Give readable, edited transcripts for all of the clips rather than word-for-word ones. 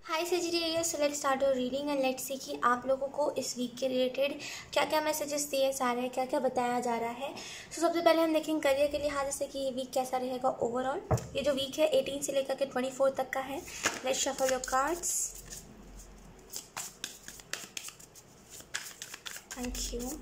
Hi Sagittarius, so let's start your reading and let's see कि आप लोगों को इस वीक के रिलेटेड क्या क्या मैसेजेस दिए जा रहे हैं, क्या क्या बताया जा रहा है। सबसे पहले हम देखेंगे करियर के लिहाज से कि ये वीक कैसा रहेगा ओवरऑल। ये जो वीक है 18 से लेकर के 24 तक का है। Let's shuffle your cards. Thank you.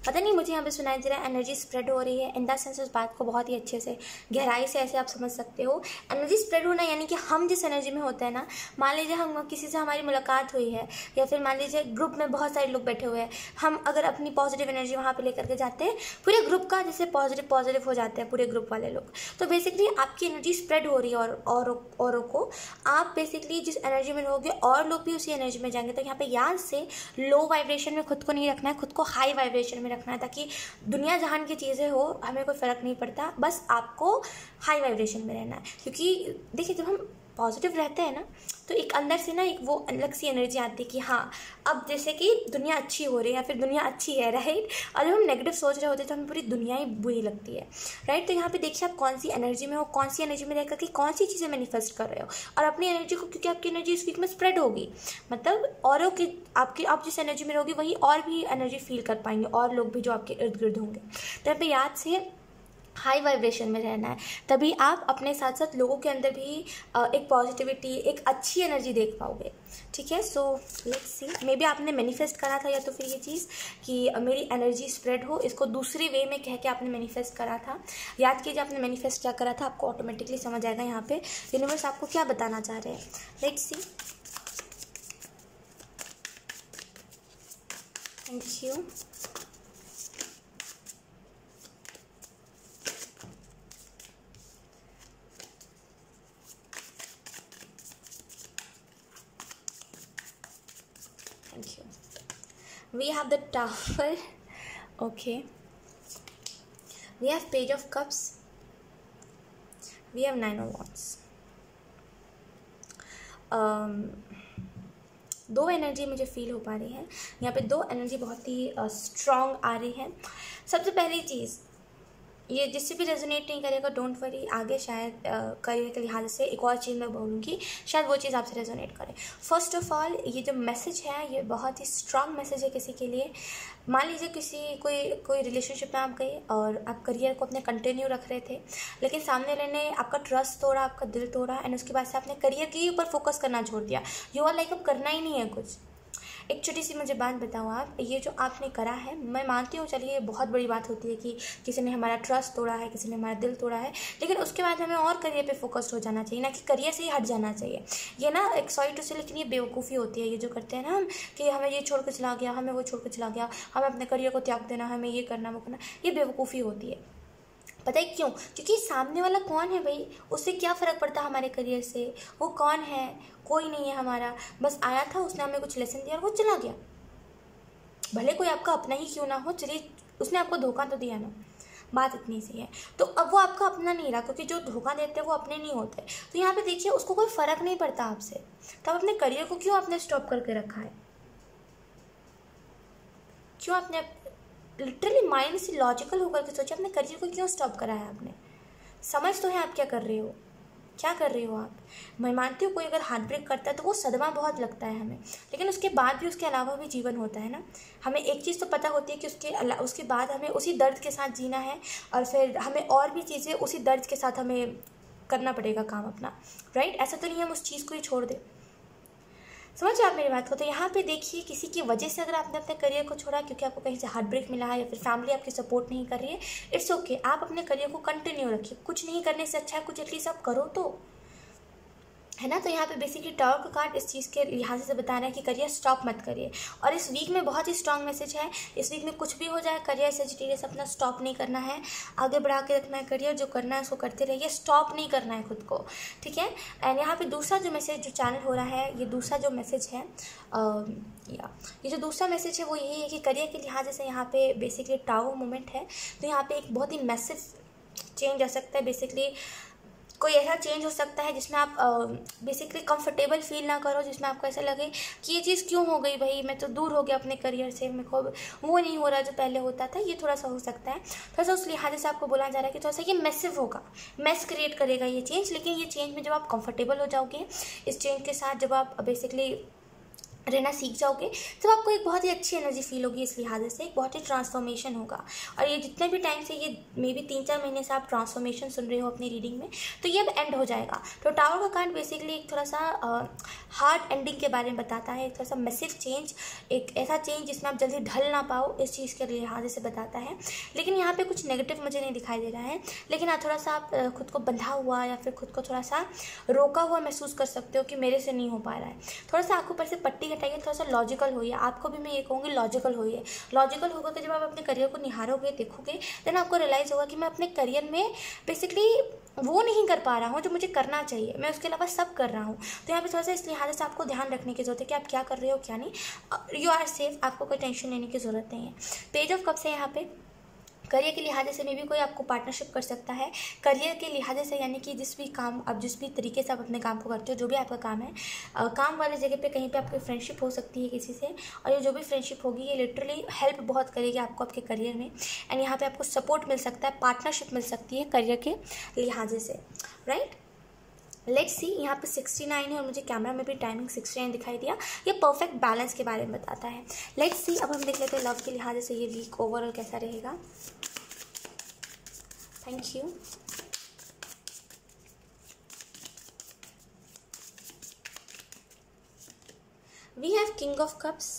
पता नहीं मुझे यहाँ पे सुनाई दे रहा है एनर्जी स्प्रेड हो रही है। इन द सेंस उस बात को बहुत ही अच्छे से गहराई से ऐसे आप समझ सकते हो। एनर्जी स्प्रेड होना यानी कि हम जिस एनर्जी में होते हैं ना, मान लीजिए हम किसी से हमारी मुलाकात हुई है या फिर मान लीजिए ग्रुप में बहुत सारे लोग बैठे हुए हैं, हम अगर अपनी पॉजिटिव एनर्जी वहाँ पर लेकर के जाते हैं, पूरे ग्रुप का जैसे पॉजिटिव हो जाते हैं पूरे ग्रुप वाले लोग, तो बेसिकली आपकी एनर्जी स्प्रेड हो रही है औरों को। आप बेसिकली जिस एनर्जी में रहोगे और लोग भी उसी एनर्जी में जाएंगे। तो यहाँ पे याद से लो वाइब्रेशन में खुद को नहीं रखना है, खुद को हाई वाइब्रेशन में रखना है, ताकि दुनिया जहान की चीज़ें हो हमें कोई फ़र्क नहीं पड़ता, बस आपको हाई वाइब्रेशन में रहना है। क्योंकि देखिए जब हम पॉजिटिव रहते हैं ना, तो एक अंदर से ना एक वो अलग सी एनर्जी आती है कि हाँ अब जैसे कि दुनिया अच्छी हो रही है या फिर दुनिया अच्छी है, राइट। और जब हम नेगेटिव सोच रहे होते हैं तो हमें पूरी दुनिया ही बुरी लगती है, राइट। तो यहाँ पे देखिए आप कौन सी एनर्जी में हो, कौन सी एनर्जी में रहकर के कौन सी चीज़ें मैनिफेस्ट कर रहे हो, और अपनी एनर्जी को, क्योंकि आपकी एनर्जी इस वीक में स्प्रेड होगी, मतलब औरों की आप जिस एनर्जी में रहोगे वही और भी एनर्जी फील कर पाएंगे, और लोग भी जो आपके इर्द गिर्द होंगे। तो यहाँ पे याद से हाई वाइब्रेशन में रहना है, तभी आप अपने साथ साथ लोगों के अंदर भी एक पॉजिटिविटी, एक अच्छी एनर्जी देख पाओगे, ठीक है। So let's see, may be आपने मैनिफेस्ट करा था या तो फिर ये चीज़ कि मेरी एनर्जी स्प्रेड हो, इसको दूसरे वे में कह के आपने मैनिफेस्ट करा था। याद कीजिए आपने मैनिफेस्ट क्या करा था, आपको ऑटोमेटिकली समझ आएगा यहाँ पे यूनिवर्स आपको क्या बताना चाह रहे हैं। Let's see. Thank you. Thank you. We have the Tower. Okay. We have Page of Cups. We have Nine of Wands. दो एनर्जी मुझे फील हो पा रही है यहाँ पे, दो एनर्जी बहुत ही स्ट्रॉन्ग आ रही है। सबसे पहली चीज़, ये जिससे भी रेजोनेट नहीं करेगा डोंट वरी, आगे शायद करियर के लिहाज से एक और चीज़ मैं बोलूँगी, शायद वो चीज़ आपसे रेजोनेट करे। फर्स्ट ऑफ ऑल ये जो मैसेज है ये बहुत ही स्ट्रांग मैसेज है किसी के लिए। मान लीजिए कोई रिलेशनशिप में आप गए और आप करियर को अपने कंटिन्यू रख रहे थे, लेकिन सामने वाले ने आपका ट्रस्ट तोड़ा, आपका दिल तोड़ा, एंड उसके बाद से आपने करियर के ऊपर फोकस करना छोड़ दिया। यू आर लाइक अब करना ही नहीं है कुछ। एक छोटी सी मुझे बात बताओ, आप ये जो आपने करा है, मैं मानती हूँ चलिए बहुत बड़ी बात होती है कि किसी ने हमारा ट्रस्ट तोड़ा है, किसी ने हमारा दिल तोड़ा है, लेकिन उसके बाद हमें और करियर पे फोकस्ड हो जाना चाहिए, ना कि करियर से ही हट जाना चाहिए। ये ना एक सॉरी टू से, लेकिन ये बेवकूफ़ी होती है ये जो करते हैं ना हम, कि हमें ये छोड़ कर चला गया, हमें वो छोड़ कर चला गया, हमें अपने करियर को त्याग देना, हमें ये करना वो करना, ये बेवकूफ़ी होती है। पता है क्यों? क्योंकि सामने वाला कौन है भाई, उससे क्या फ़र्क पड़ता है हमारे करियर से? वो कौन है? कोई नहीं है हमारा, बस आया था, उसने हमें कुछ लेसन दिया और वो चला गया। भले कोई आपका अपना ही क्यों ना हो, चलिए उसने आपको धोखा तो दिया ना, बात इतनी सी है। तो अब वो आपका अपना नहीं रहा, क्योंकि जो धोखा देते हैं वो अपने नहीं होते। तो यहाँ पे देखिए उसको कोई फ़र्क नहीं पड़ता आपसे, तब अपने करियर को क्यों आपने स्टॉप करके रखा है? क्यों आपने लिटरली माइंड से लॉजिकल होकर के सोचा, अपने करियर को क्यों स्टॉप करा है आपने? समझ तो है आप क्या कर रहे हो, क्या कर रहे हो आप। मैं मानती हूँ कोई अगर हार्ट ब्रेक करता है तो वो सदमा बहुत लगता है हमें, लेकिन उसके बाद भी उसके अलावा भी जीवन होता है ना। हमें एक चीज़ तो पता होती है कि उसके बाद हमें उसी दर्द के साथ जीना है, और फिर हमें और भी चीज़ें उसी दर्द के साथ हमें करना पड़ेगा काम अपना, राइट। ऐसा तो नहीं है हम उस चीज़ को ही छोड़ दें। समझ आप मेरी बात को? तो यहाँ पे देखिए किसी की वजह से अगर आपने अपने करियर को छोड़ा, क्योंकि आपको कहीं से हार्ट ब्रेक मिला है या फिर फैमिली आपकी सपोर्ट नहीं कर रही है, इट्स ओके। आप अपने करियर को कंटिन्यू रखिए, कुछ नहीं करने से अच्छा है कुछ एटलीस्ट आप करो तो, है ना। तो यहाँ पे बेसिकली टावर का कार्ड इस चीज़ के लिहाज से बता रहा है कि करियर स्टॉप मत करिए। और इस वीक में बहुत ही स्ट्रांग मैसेज है, इस वीक में कुछ भी हो जाए करियर सेजिटेरियस अपना स्टॉप नहीं करना है, आगे बढ़ा के रखना है करियर, जो करना है उसको करते रहिए, स्टॉप नहीं करना है खुद को, ठीक है। एंड यहाँ पे दूसरा जो मैसेज जो चैनल हो रहा है, ये दूसरा जो मैसेज है ये जो दूसरा मैसेज है वो यही है कि करियर के लिहाज से यहाँ पे बेसिकली टावर मोमेंट है। तो यहाँ पे एक बहुत ही मैसिव चेंज आ सकता है। बेसिकली कोई ऐसा चेंज हो सकता है जिसमें आप बेसिकली कंफर्टेबल फील ना करो, जिसमें आपको ऐसा लगे कि ये चीज़ क्यों हो गई भाई, मैं तो दूर हो गया अपने करियर से, मेरे को वो नहीं हो रहा जो पहले होता था। ये थोड़ा सा हो सकता है, थोड़ा सा उस लिहाज से आपको बोला जा रहा है कि थोड़ा सा ये मैसिव होगा, मैस क्रिएट करेगा ये चेंज। लेकिन ये चेंज में जब आप कंफर्टेबल हो जाओगे, इस चेंज के साथ जब आप बेसिकली रहना सीख जाओगे, तो आपको एक बहुत ही अच्छी एनर्जी फील होगी। इस लिहाज से एक बहुत ही ट्रांसफॉर्मेशन होगा। और ये जितने भी टाइम से, ये मे बी 3-4 महीने से आप ट्रांसफॉर्मेशन सुन रहे हो अपनी रीडिंग में, तो ये अब एंड हो जाएगा। तो टावर का कार्ड बेसिकली एक थोड़ा सा हार्ड एंडिंग के बारे में बताता है, एक थोड़ा सा मैसिव चेंज, एक ऐसा चेंज जिसमें आप जल्दी ढल ना पाओ, इस चीज़ के लिहाज से बताता है। लेकिन यहाँ पर कुछ नेगेटिव मुझे नहीं दिखाई दे रहा है, लेकिन हाँ थोड़ा सा आप खुद को बंधा हुआ या फिर खुद को थोड़ा सा रोका हुआ महसूस कर सकते हो कि मेरे से नहीं हो पा रहा है। थोड़ा सा आंखों पर से पट्टी हटाइए, थोड़ा सा लॉजिकल होइए। आपको भी मैं ये कहूँगी लॉजिकल होइए। लॉजिकल होगा कि जब आप अपने करियर को निहारोगे, देखोगे, देन आपको रियलाइज़ होगा कि मैं अपने करियर में बेसिकली वो नहीं कर पा रहा हूँ जो मुझे करना चाहिए, मैं उसके अलावा सब कर रहा हूँ। तो यहाँ पे थोड़ा सा इस लिहाज से आपको ध्यान रखने की जरूरत है कि आप क्या कर रहे हो क्या नहीं। यू आर सेफ, आपको कोई टेंशन लेने की ज़रूरत नहीं है। पेज ऑफ कप्स है यहाँ पे। करियर के लिहाज से में भी कोई आपको पार्टनरशिप कर सकता है। करियर के लिहाज से यानी कि जिस भी तरीके से आप अपने काम को करते हो, जो भी आपका काम है, काम वाले जगह पे कहीं पे आपकी फ्रेंडशिप हो सकती है किसी से, और ये जो भी फ्रेंडशिप होगी ये लिटरली हेल्प बहुत करेगी आपको आपके करियर में। एंड यहाँ पे आपको सपोर्ट मिल सकता है, पार्टनरशिप मिल सकती है करियर के लिहाज से, राइट। लेट्स सी, यहाँ पे 69 है और मुझे कैमरा में भी टाइमिंग 69 दिखाई दिया। ये परफेक्ट बैलेंस के बारे में बताता है। लेट्स सी, अब हम देख लेते हैं लव के लिहाज से ये वीक ओवरऑल कैसा रहेगा। Thank you. We have King of Cups.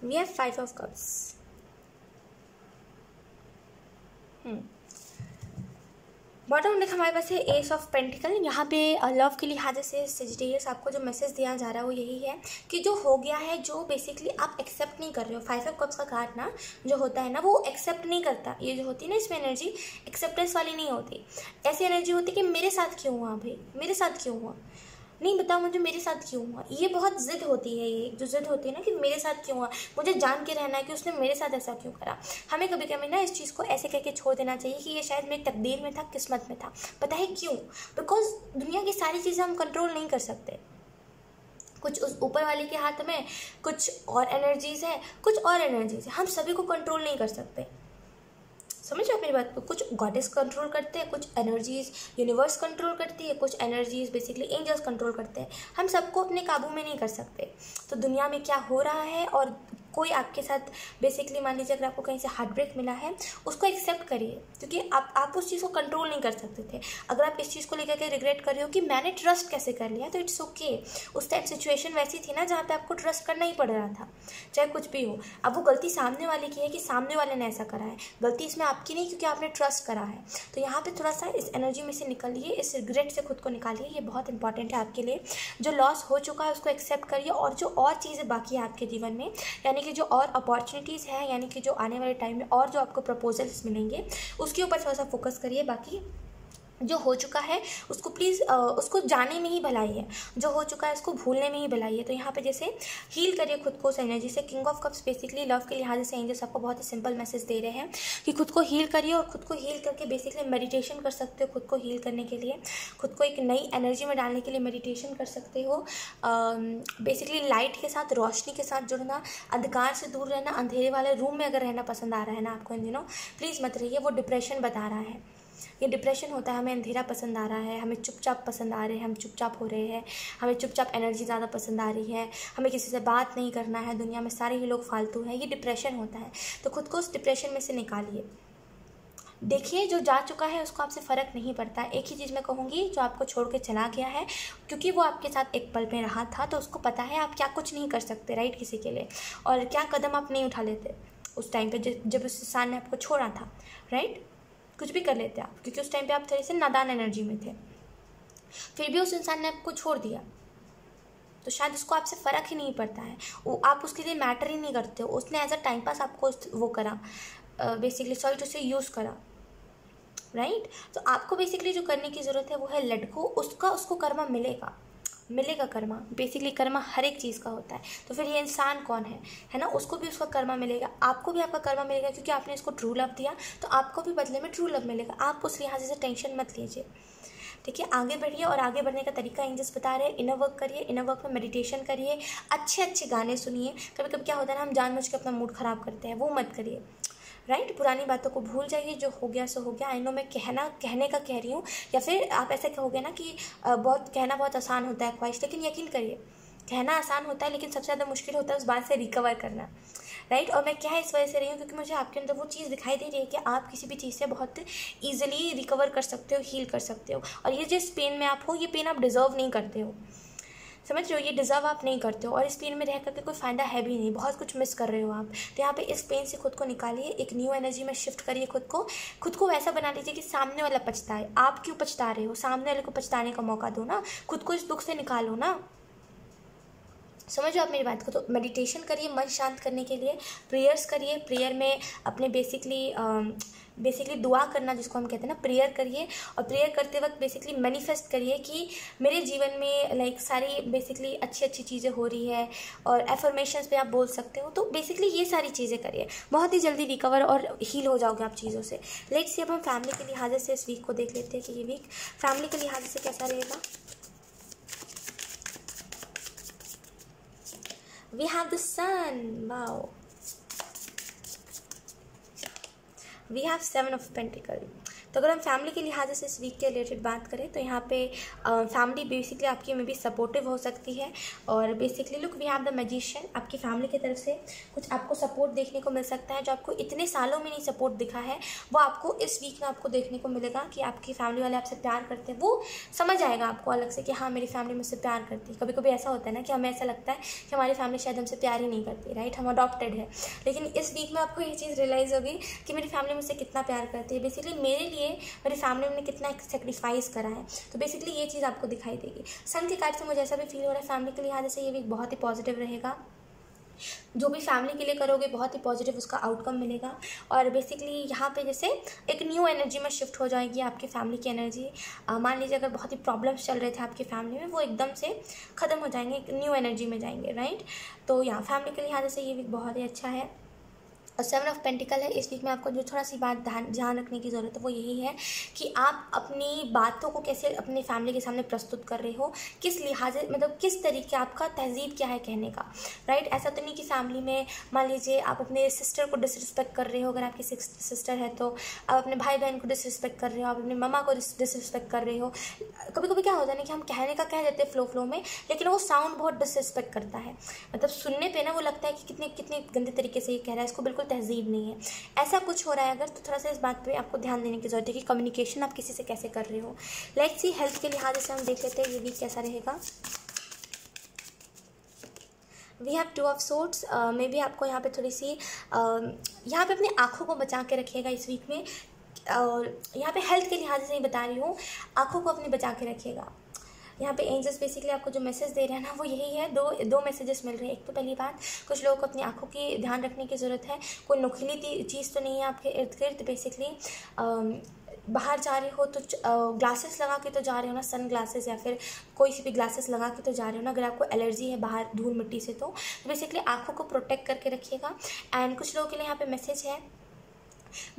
We have 5 of Cups. Bottom deck हमारे पास है एस ऑफ पेंटिकल। यहाँ पे लव के लिहाज से सेजिटेरियस आपको जो मैसेज दिया जा रहा है वो यही है कि जो हो गया है, जो बेसिकली आप एक्सेप्ट नहीं कर रहे हो। 5 ऑफ कप्स का कार्ड ना जो होता है ना, वो एक्सेप्ट नहीं करता। ये जो होती है ना, इसमें एनर्जी एक्सेप्टेंस वाली नहीं होती। ऐसी एनर्जी होती है कि मेरे साथ क्यों हुआ भाई, मेरे साथ क्यों हुआ, नहीं बताओ मुझे मेरे साथ क्यों हुआ। ये बहुत ज़िद होती है, ये जो ज़िद होती है ना कि मेरे साथ क्यों हुआ, मुझे जान के रहना है कि उसने मेरे साथ ऐसा क्यों करा। हमें कभी कभी ना इस चीज़ को ऐसे कह के छोड़ देना चाहिए कि ये शायद मेरी तकदीर में था, किस्मत में था। पता है क्यों? बिकॉज दुनिया की सारी चीज़ें हम कंट्रोल नहीं कर सकते। कुछ उस ऊपर वाले के हाथ में, कुछ और एनर्जीज़ है, कुछ और एनर्जीज़ है, हम सभी को कंट्रोल नहीं कर सकते। समझ रहे हो मेरी बात को? कुछ गॉडेस कंट्रोल करते हैं, कुछ एनर्जीज यूनिवर्स कंट्रोल करती है, कुछ एनर्जीज बेसिकली एंजल्स कंट्रोल करते हैं। हम सबको अपने काबू में नहीं कर सकते। तो दुनिया में क्या हो रहा है, और कोई आपके साथ बेसिकली मान लीजिए अगर आपको कहीं से हार्ट ब्रेक मिला है, उसको एक्सेप्ट करिए, क्योंकि आप उस चीज़ को कंट्रोल नहीं कर सकते थे। अगर आप इस चीज़ को लेकर के रिग्रेट कर रहे हो कि मैंने ट्रस्ट कैसे कर लिया, तो इट्स ओके। उस टाइम सिचुएशन वैसी थी ना जहाँ पे आपको ट्रस्ट करना ही पड़ रहा था, चाहे कुछ भी हो। अब वो गलती सामने वाले की है कि सामने वाले ने ऐसा करा है, गलती इसमें आपकी नहीं, क्योंकि आपने ट्रस्ट करा है। तो यहाँ पे थोड़ा सा इस एनर्जी में से निकलिए, इस रिग्रेट से खुद को निकालिए। ये बहुत इंपॉर्टेंट है आपके लिए। जो लॉस हो चुका है उसको एक्सेप्ट करिए, और जो और चीज़ें बाकी है आपके जीवन में, यानी कि जो और अपॉर्चुनिटीज़ हैं, यानी कि जो आने वाले टाइम में और जो आपको प्रपोजल्स मिलेंगे, उसके ऊपर थोड़ा सा फोकस करिए। बाकी जो हो चुका है उसको प्लीज़ उसको जाने में ही भलाई है, जो हो चुका है उसको भूलने में ही भलाई है। तो यहाँ पे जैसे हील करिए खुद को उस एनर्जी से। King of cups basically love के लिहाज से एंजल्स आपको बहुत ही सिंपल मैसेज दे रहे हैं कि खुद को हील करिए, और खुद को हील करके बेसिकली मेडिटेशन कर सकते हो। खुद को हील करने के लिए, खुद को एक नई एनर्जी में डालने के लिए मेडिटेशन कर सकते हो। बेसिकली लाइट के साथ, रोशनी के साथ जुड़ना, अंधकार से दूर रहना। अंधेरे वाले रूम में अगर रहना पसंद आ रहा है ना आपको इन दिनों, प्लीज़ मत रहिए, वो डिप्रेशन बता रहा है। ये डिप्रेशन होता है, हमें अंधेरा पसंद आ रहा है, हमें चुपचाप पसंद आ रहे हैं, हम चुपचाप हो रहे हैं, हमें चुपचाप एनर्जी ज़्यादा पसंद आ रही है, हमें किसी से बात नहीं करना है, दुनिया में सारे ही लोग फालतू हैं। ये डिप्रेशन होता है। तो खुद को उस डिप्रेशन में से निकालिए। देखिए, जो जा चुका है उसको आपसे फ़र्क नहीं पड़ता। एक ही चीज़ मैं कहूँगी, जो आपको छोड़ के चला गया है, क्योंकि वो आपके साथ एक पल में रहा था, तो उसको पता है आप क्या कुछ नहीं कर सकते, राइट, किसी के लिए, और क्या कदम आप नहीं उठा लेते उस टाइम पे जब उस इंसान ने आपको छोड़ा था, राइट। कुछ भी कर लेते आप, क्योंकि उस टाइम पे आप थोड़े से नादान एनर्जी में थे। फिर भी उस इंसान ने आपको छोड़ दिया, तो शायद उसको आपसे फ़र्क ही नहीं पड़ता है, वो आप उसके लिए मैटर ही नहीं करते हो। उसने एज अ टाइम पास आपको वो करा, बेसिकली सॉरी टू से यूज़ करा, राइट। तो आपको बेसिकली जो करने की ज़रूरत है वो है लेट गो। उसको कर्मा मिलेगा, मिलेगा कर्मा। बेसिकली कर्मा हर एक चीज़ का होता है। तो फिर ये इंसान कौन है ना, उसको भी उसका कर्मा मिलेगा, आपको भी आपका कर्मा मिलेगा, क्योंकि आपने इसको ट्रू लव दिया तो आपको भी बदले में ट्रू लव मिलेगा। आप उस लिहाज से टेंशन मत लीजिए, ठीक है। आगे बढ़िए, और आगे बढ़ने का तरीका एंजल्स बता रहे हैं, इनर वर्क करिए, इनर वर्क में मेडिटेशन करिए, अच्छे अच्छे गाने सुनिए। कभी कभी क्या होता है ना, हम जानबूझ के अपना मूड ख़राब करते हैं, वो मत करिए, राइट। पुरानी बातों को भूल जाइए, जो हो गया सो हो गया। आई नो मैं कहने का कह रही हूँ, या फिर आप ऐसा कहोगे ना कि कहना बहुत आसान होता है ख्वाहिश, लेकिन यकीन करिए कहना आसान होता है, लेकिन सबसे ज़्यादा मुश्किल होता है उस बात से रिकवर करना, राइट। और मैं क्या इस वजह से रही हूँ, क्योंकि मुझे आपके अंदर वो चीज़ दिखाई दे रही है कि आप किसी भी चीज़ से बहुत ईजिली रिकवर कर सकते हो, हील कर सकते हो। और ये जिस पेन में आप हो, ये पेन आप डिज़र्व नहीं करते हो, समझ रहे हो, ये डिज़र्व आप नहीं करते हो, और इस पेन में रह करके कोई फ़ायदा है भी नहीं, बहुत कुछ मिस कर रहे हो आप। तो यहाँ पे इस पेन से खुद को निकालिए, एक न्यू एनर्जी में शिफ्ट करिए खुद को वैसा बना लीजिए कि सामने वाला पछताए। आप क्यों पछता रहे हो, सामने वाले को पछताने का मौका दो ना, खुद को इस दुख से निकालो ना, समझो आप मेरी बात को। तो मेडिटेशन करिए मन शांत करने के लिए, प्रेयर्स करिए, प्रेयर में अपने बेसिकली दुआ करना जिसको हम कहते हैं ना, प्रेयर करिए। और प्रेयर करते वक्त बेसिकली मैनिफेस्ट करिए कि मेरे जीवन में लाइक सारी बेसिकली अच्छी अच्छी चीज़ें हो रही है, और एफर्मेशंस पे आप बोल सकते हो। तो बेसिकली ये सारी चीज़ें करिए, बहुत ही जल्दी रिकवर और हील हो जाओगे आप चीज़ों से। लेट्स सी अब हम फैमिली के लिहाज से इस वीक को देख लेते हैं कि ये वीक फैमिली के लिहाज से कैसा रहेगा। We have the sun. Wow. We have 7 of Pentacles. तो अगर हम फैमिली के लिहाज से इस वीक के रिलेटेड बात करें तो यहाँ पे फैमिली बेसिकली आपकी में भी सपोर्टिव हो सकती है। और basically look we have the magician, आपकी फैमिली की तरफ से कुछ आपको सपोर्ट देखने को मिल सकता है, जो आपको इतने सालों में नहीं सपोर्ट दिखा है, वो आपको इस वीक में आपको देखने को मिलेगा कि आपकी फैमिली वाले आपसे प्यार करते हैं। वो समझ आएगा आपको अलग से कि हाँ मेरी फैमिली मुझसे प्यार करती है। कभी कभी ऐसा होता है ना कि हमें ऐसा लगता है कि हमारी फैमिली शायद हमसे प्यार ही नहीं करती, राइट, हम अडॉप्टेड है। लेकिन इस वीक में आपको ये चीज़ रियलाइज़ होगी कि मेरी फैमिली मुझसे कितना प्यार करती है, बेसिकली मेरे लिए मेरी फैमिली ने कितना सेक्रीफाइस करा है। तो बेसिकली ये चीज़ आपको दिखाई देगी। सन के कार्ड से मुझे ऐसा भी फील हो रहा है फैमिली के लिहाज से ये वीक बहुत ही पॉजिटिव रहेगा। जो भी फैमिली के लिए करोगे बहुत ही पॉजिटिव उसका आउटकम मिलेगा। और बेसिकली यहाँ पे जैसे एक न्यू एनर्जी में शिफ्ट हो जाएगी आपकी फैमिली की एनर्जी। मान लीजिए अगर बहुत ही प्रॉब्लम्स चल रहे थे आपकी फैमिली में, वो एकदम से ख़त्म हो जाएंगे, एक न्यू एनर्जी में जाएंगे, राइट। तो यहाँ फैमिली के लिहाज से ये वीक बहुत ही अच्छा है। और 7 ऑफ पेंटिकल है। इस वीक में आपको जो थोड़ा सी बात ध्यान रखने की ज़रूरत है वो यही है कि आप अपनी बातों को कैसे अपनी फैमिली के सामने प्रस्तुत कर रहे हो, किस लिहाज मतलब किस तरीके, आपका तहजीब क्या है कहने का, राइट। ऐसा तो नहीं कि फैमिली में मान लीजिए आप अपने सिस्टर को डिसरिस्पेक्ट कर रहे हो, अगर आपकी सिस्टर है तो आप अपने भाई बहन को डिसरिस्पेक्ट कर रहे हो, आप अपनी मम्मा को डिसरिस्पेक्ट कर रहे हो। कभी कभी क्या होता है ना कि हम कहने का कह देते हैं फ्लो में, लेकिन वो साउंड बहुत डिसरिस्पेक्ट करता है, मतलब सुनने पे ना वो लगता है कि कितने गंदे तरीके से ये कह रहा है, इसको बिल्कुल तहजीब नहीं है। ऐसा कुछ हो रहा है अगर, तो थोड़ा सा इस बात पे आपको ध्यान देने की जरूरत है कि कम्युनिकेशन आप किसी से कैसे कर रहे हो। लेट्स सी हेल्थ के लिहाज से हम देख लेते हैं ये वीक कैसा रहेगा। We have 2 of swords. Maybe आपको यहाँ पे थोड़ी सी यहाँ पे अपनी आँखों को बचा के रखिएगा इस वीक में। और यहाँ पे हेल्थ के लिहाज से ही बता रही हूँ, आँखों को अपनी बचा के रखिएगा। यहाँ पे एंजल्स बेसिकली आपको जो मैसेज दे रहे हैं ना वो यही है, दो मैसेजेस मिल रहे हैं। एक तो पहली बात, कुछ लोगों को अपनी आंखों की ध्यान रखने की ज़रूरत है। कोई नुकीली चीज़ तो नहीं है आपके इर्द गिर्द। बेसिकली बाहर जा रहे हो तो ग्लासेस लगा के तो जा रहे हो ना, सन ग्लासेस या फिर कोई सी भी ग्लासेस लगा के तो जा रहे हो ना, अगर आपको एलर्जी है बाहर धूल मिट्टी से तो बेसिकली आँखों को प्रोटेक्ट करके रखिएगा। एंड कुछ लोगों के लिए यहाँ पे मैसेज है,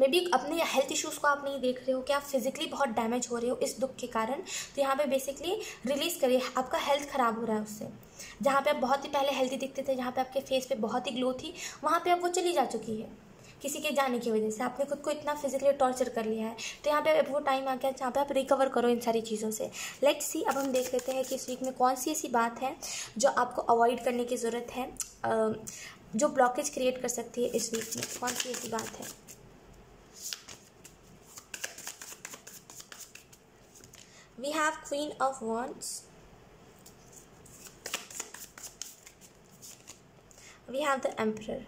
मे बी अपने हेल्थ इश्यूज़ को आप नहीं देख रहे हो कि आप फिजिकली बहुत डैमेज हो रहे हो इस दुख के कारण, तो यहाँ पे बेसिकली रिलीज़ करिए। आपका हेल्थ ख़राब हो रहा है उससे, जहाँ पे आप बहुत ही पहले हेल्थी दिखते थे, जहाँ पे आपके फेस पे बहुत ही ग्लो थी, वहाँ पे अब वो चली जा चुकी है किसी के जाने की वजह से। आपने खुद को इतना फिजिकली टॉर्चर कर लिया है, तो यहाँ पे वो टाइम आ गया जहाँ पे आप रिकवर करो इन सारी चीज़ों से। लेट्स सी अब हम देख लेते हैं कि इस वीक में कौन सी ऐसी बात है जो आपको अवॉइड करने की ज़रूरत है, जो ब्लॉकेज क्रिएट कर सकती है इस वीक में, कौन सी ऐसी बात है। We have Queen of Wands. We have the Emperor.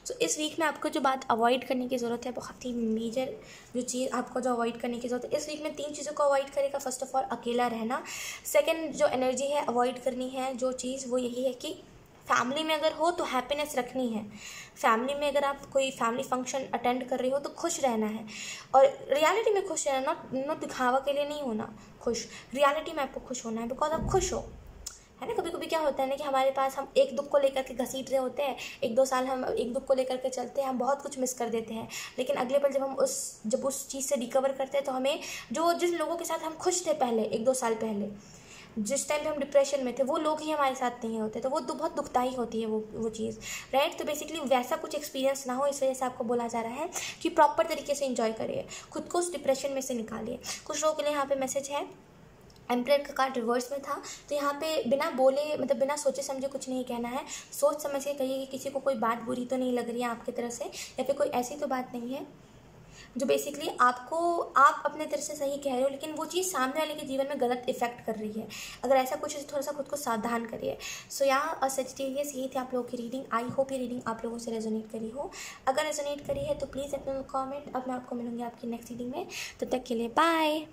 तो इस वीक में आपको जो बात अवॉइड करने की ज़रूरत है, बहुत ही मेजर जो चीज़ आपको जो अवॉइड करने की ज़रूरत है इस वीक में, 3 चीज़ों को अवॉइड करेगा। फर्स्ट ऑफ ऑल अकेला रहना। सेकंड जो एनर्जी है अवॉइड करनी है जो चीज़, वो यही है कि फैमिली में अगर हो तो हैप्पीनेस रखनी है, फैमिली में अगर आप कोई फैमिली फंक्शन अटेंड कर रही हो तो खुश रहना है, और रियलिटी में खुश रहना, नॉट दिखावा के लिए नहीं होना खुश, रियलिटी में आपको खुश होना है बिकॉज आप खुश हो, है ना। कभी कभी क्या होता है ना कि हमारे पास हम एक दुख को लेकर के घसीट रहे होते हैं, 1-2 साल हम एक दुख को लेकर के चलते हैं, हम बहुत कुछ मिस कर देते हैं, लेकिन अगले पल जब उस चीज़ से रिकवर करते हैं तो हमें जिस लोगों के साथ हम खुश थे पहले 1-2 साल पहले, जिस टाइम पे हम डिप्रेशन में थे, वो लोग ही हमारे साथ नहीं होते, तो वो बहुत दुखदाई होती है वो चीज़, राइट। तो बेसिकली वैसा कुछ एक्सपीरियंस ना हो, इस वजह से आपको बोला जा रहा है कि प्रॉपर तरीके से एंजॉय करिए, खुद को उस डिप्रेशन में से निकालिए। कुछ लोगों के लिए यहाँ पे मैसेज है, एम्परर का कार्ड रिवर्स में था, तो यहाँ पे बिना बोले, मतलब बिना सोचे समझे कुछ नहीं कहना है, सोच समझ के कहिए कि किसी को कोई बात बुरी तो नहीं लग रही है आपकी तरफ से, या फिर कोई ऐसी तो बात नहीं है जो बेसिकली आप अपने तरफ से सही कह रहे हो लेकिन वो चीज़ सामने वाले के जीवन में गलत इफेक्ट कर रही है। अगर ऐसा कुछ है तो थोड़ा सा खुद को सावधान करिए। सो यहाँ सजिटेरियस, यही थी आप लोगों की रीडिंग। आई होप ये रीडिंग आप लोगों से रेजोनेट करी हो। अगर रेजोनेट करी है तो प्लीज़ अपना कमेंट। अब मैं आपको मिलूंगी आपकी नेक्स्ट रीडिंग में, तब तक के लिए बाय।